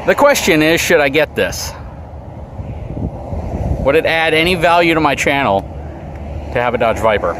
The question is, should I get this? Would it add any value to my channel to have a Dodge Viper?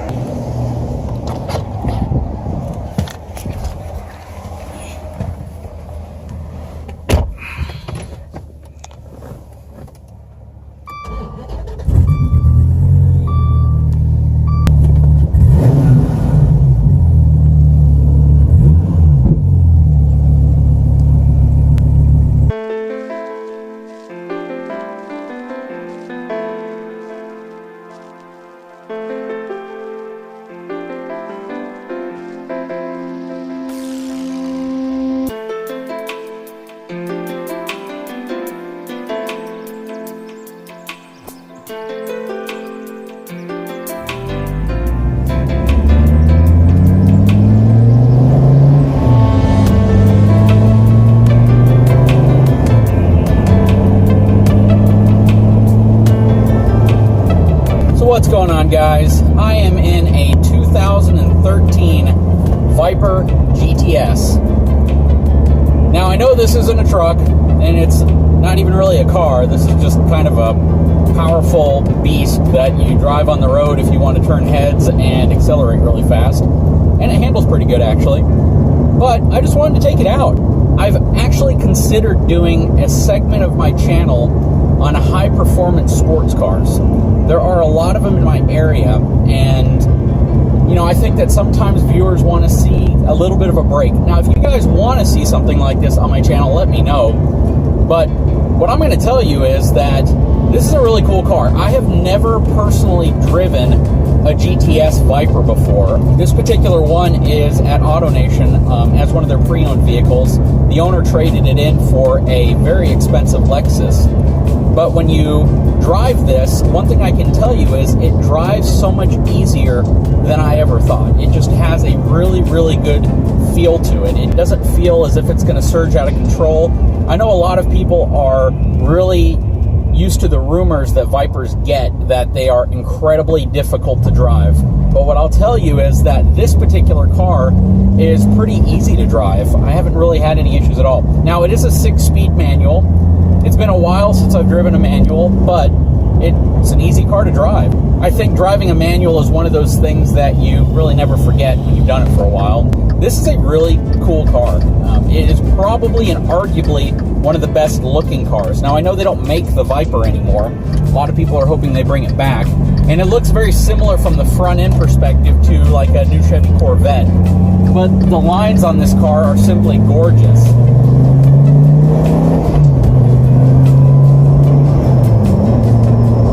What's going on, guys? I am in a 2013 Viper GTS. Now, I know this isn't a truck, and it's not even really a car. This is just kind of a powerful beast that you drive on the road if you want to turn heads and accelerate really fast. And it handles pretty good, actually. But I just wanted to take it out. I've actually considered doing a segment of my channel on high-performance sports cars. There are a lot of them in my area, and you know, I think that sometimes viewers want to see a little bit of a break. Now, if you guys want to see something like this on my channel, let me know. But what I'm going to tell you is that this is a really cool car. I have never personally driven a GTS Viper before. This particular one is at Autonation as one of their pre-owned vehicles. The owner traded it in for a very expensive Lexus. But when you drive this, one thing I can tell you is it drives so much easier than I ever thought. It just has a really, really good feel to it. It doesn't feel as if it's going to surge out of control. I know a lot of people are really used to the rumors that Vipers get, that they are incredibly difficult to drive. But what I'll tell you is that this particular car is pretty easy to drive. I haven't really had any issues at all. Now, it is a 6-speed manual. It's been a while since I've driven a manual, but it's an easy car to drive. I think driving a manual is one of those things that you really never forget when you've done it for a while. This is a really cool car. It is probably and arguably one of the best looking cars. Now, I know they don't make the Viper anymore. A lot of people are hoping they bring it back. And it looks very similar from the front end perspective to like a new Chevy Corvette. But the lines on this car are simply gorgeous.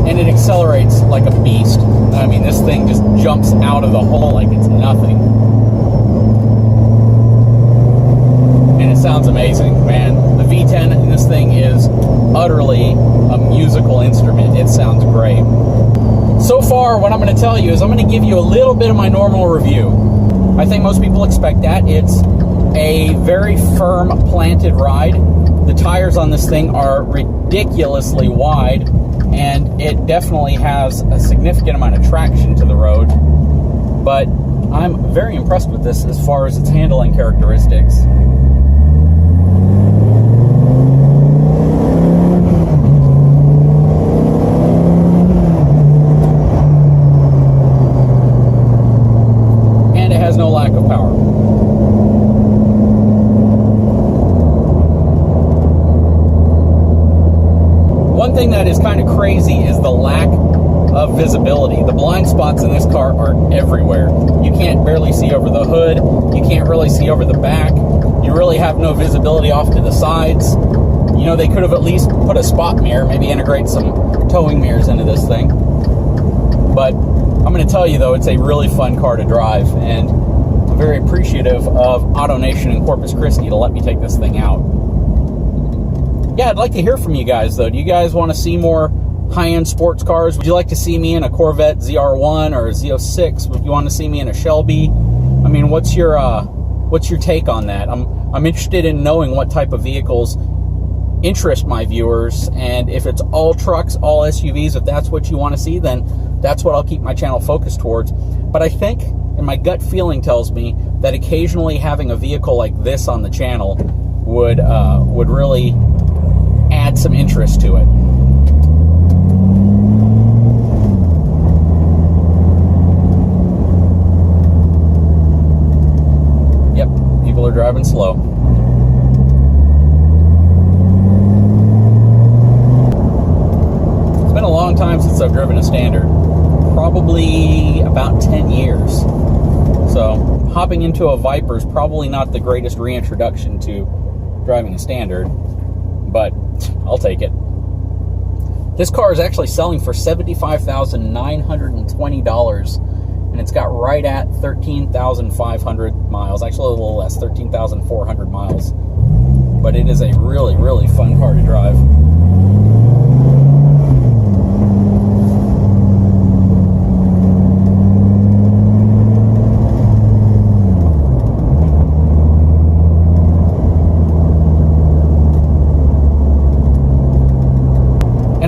And it accelerates like a beast. I mean, this thing just jumps out of the hole like it's nothing. And it sounds amazing, man. The V10 in this thing is utterly a musical instrument. It sounds great. So far, what I'm going to tell you is I'm going to give you a little bit of my normal review. I think most people expect that. It's a very firm, planted ride. The tires on this thing are ridiculously wide, and it definitely has a significant amount of traction to the road. But I'm very impressed with this as far as its handling characteristics. And it has no lack of power. One thing that is kind of crazy is the lack of visibility. The blind spots in this car are everywhere. You can't barely see over the hood. You can't really see over the back. You really have no visibility off to the sides. You know, they could have at least put a spot mirror, maybe integrate some towing mirrors into this thing. But I'm going to tell you, though, it's a really fun car to drive, and I'm very appreciative of Autonation and Corpus Christi to let me take this thing out. Yeah, I'd like to hear from you guys, though. Do you guys want to see more high-end sports cars? Would you like to see me in a Corvette ZR1 or a Z06? Would you want to see me in a Shelby? I mean, what's your take on that? I'm interested in knowing what type of vehicles interest my viewers. And if it's all trucks, all SUVs, if that's what you want to see, then that's what I'll keep my channel focused towards. But I think, and my gut feeling tells me, that occasionally having a vehicle like this on the channel would really add some interest to it. Yep, people are driving slow. It's been a long time since I've driven a Standard. Probably about 10 years. So hopping into a Viper is probably not the greatest reintroduction to driving a Standard, but I'll take it. This car is actually selling for $75,920, and it's got right at 13,500 miles. Actually, a little less, 13,400 miles. But it is a really, really fun car to drive.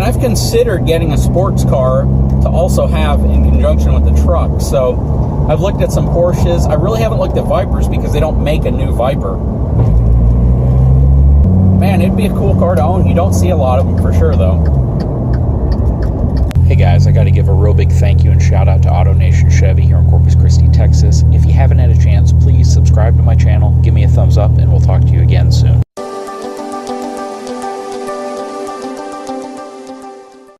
I've considered getting a sports car to also have in conjunction with the truck. So I've looked at some Porsches. I really haven't looked at Vipers because they don't make a new Viper. Man, it'd be a cool car to own. You don't see a lot of them for sure, though. Hey guys, I got to give a real big thank you and shout out to Autonation Chevy here in Corpus Christi, Texas. If you haven't had a chance, please subscribe to my channel, give me a thumbs up, and we'll talk to you again soon.